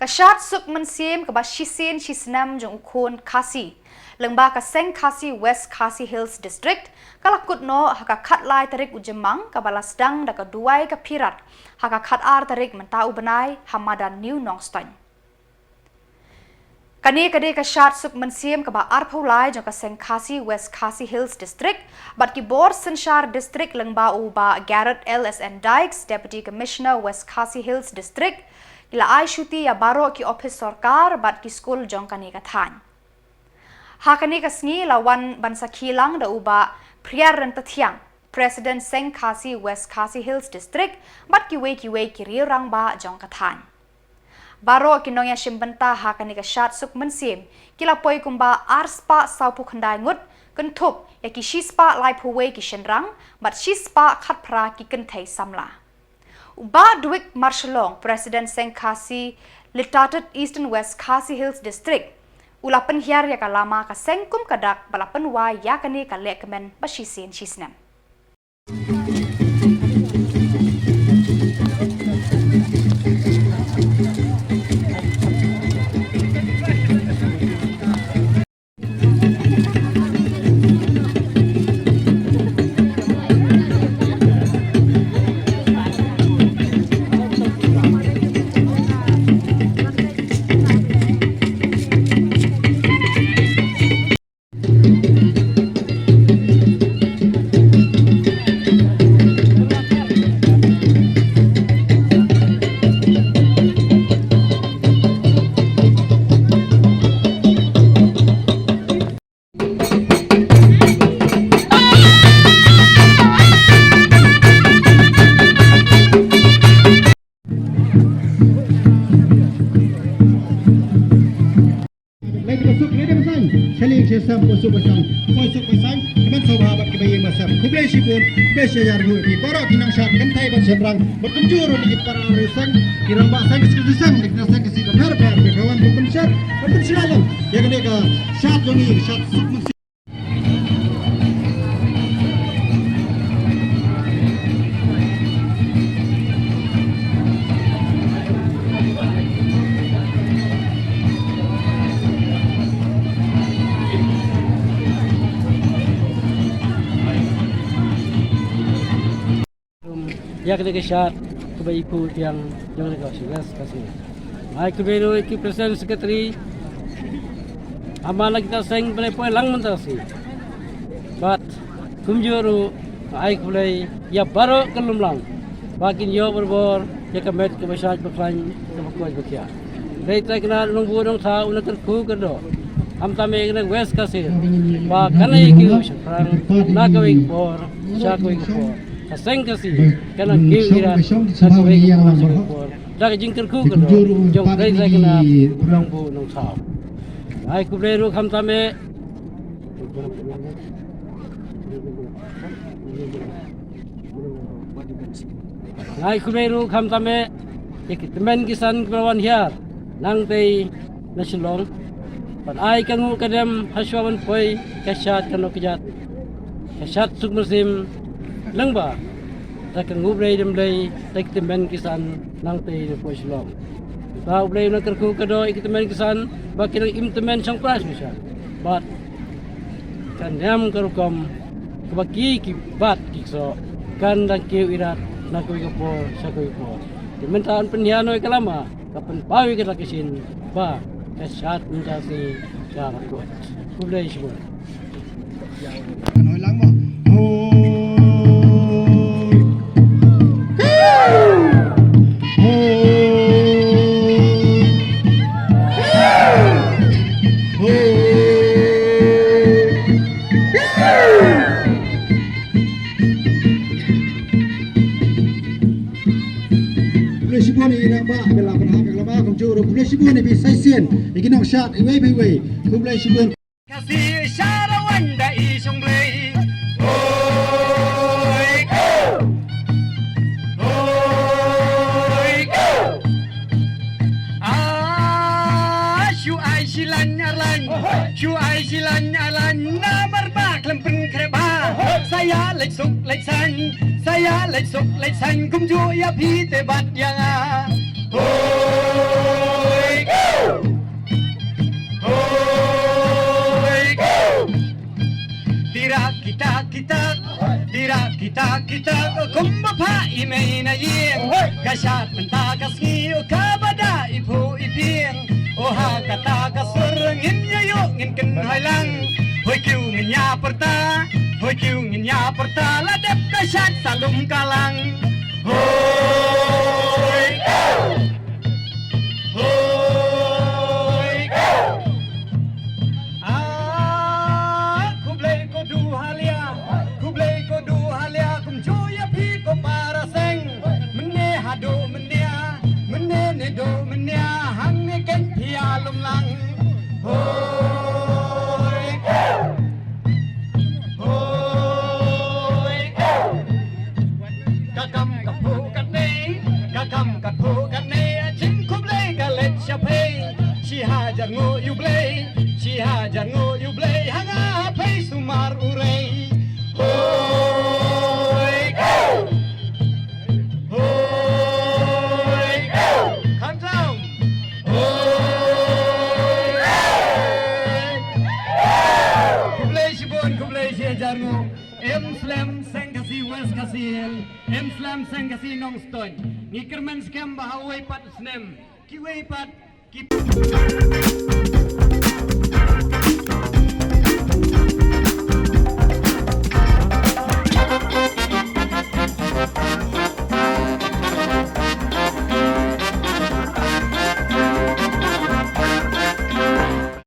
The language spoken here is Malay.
ka Shad suk Mynsiem ka ba Shisen Shisnam jong ukon khasi lengba ka Seng Khasi West Khasi Hills District kalakut no haka khat lai tarik ujemang ka balasdang da ka duai ka pirat haka khat ar tarik mentau benai hamadan New Nongstoin kani kade ka Shad suk Mynsiem ka ba arpau lai jong ka Seng Khasi West Khasi Hills District but Khubor Sanshar District lengba uba Garrett LSN Dykes Deputy Commissioner West Khasi Hills District ila ai shuti ya baro ki office sarkar bat ki school jong kani ka than hakani ka sngi lawan bansa khilang da uba priar ran tathiang President Seng Khasi West Khasi Hills District bat ki we ki rirang ba jong ka than baro ki nongya shimbanta hakani ka Shad suk Mynsiem kila poi kumba arspa saupu khandai ngut kentup ya ki shispa lai phuwe ki shenrang bat shispa khatphra ki kenthai Samla Uba Duik Shillong, President Seng Khasi Litated Eastern West Khasi Hills District. Ulapan hiar ya kalama ka sengkum kadak balapan wa ya kani ka lekmen bashisin shisnem. Bosco pasang teman sahabat kebayang masam kublai sibun besar ru di barat tinang Shad kentai bersenrang berkunjur di para rusan kirang bahasa kesesam di nasa kesida berber di kawan pembencar pembencaran yang mereka Shad jongi Shad suk Mynsiem ya kita Shad kebai Iphieng yang mereka sudah kasih. Mai keberu iki Presiden Sekretari amala kita seng boleh poin lang mentasi. But kumjuru ai boleh ya baru kelum lang. Bakin yo berbor ya kemet ke Shad berklan ke kuat bekia. Dai tak kena nunggu dong sa una terku kedo. Am tame kena West Khasi. Ba kana iki perang na kawing por Shad kawing por. Seng Khasi kana kira satu lagi yang lapor dah jingkir ku kan jong kai saya kena pulang bu nong sao ai ku beru kham tame ai ku beru kham tame temen kisan kawan hiar nang tei na Shillong pan ai kangu kadam haswawan poi Shad kano kijat Shad suk Mynsiem lengba tak ngubrei dem lei tak temen kisan nang tei de Shillong ta ublei na kerku kado ik temen kisan bakin im temen sang pras bisa bat kan yam karukom kebaki ki bat kikso kan dang kiu irat na ko Khubor sa ko Khubor temen taan penhiano kalama kapan pawi kita kisin ba Shad menjadi cara kuat ublei sebut nói lắng mà Sibun ini nampak adalah penahak kelama kumjur kublai sibun ini bisa sien ikin nong Shad iwei iwei kublai sibun kasih syarawan dai songlei oi oi shu ai silan nyalan namar bak lempeng kreba saya lek suk lek san kumju ya pi te bat yang oi kita kumbapa imei na yeng kashat menta kasngi kabada ipu Iphieng oha kata kasur ngin yayo ngin ken hailang hoi kiu ngin ya perta ladep kashat salum kalang hoi kublai ko du halia kum joya pi ko para seng mene hado mene ne do mene hang ne ken pia lum lang hoi kakam kapu kan ne jing kublai ka let chape chi hajar ngo yu blai hanga pei sumar urei hoi come down kublai si hajar ngo slam sengkasi west kasil slam sengkasi Nongstoin ngikermen skam bahawai pat snem kiwei pat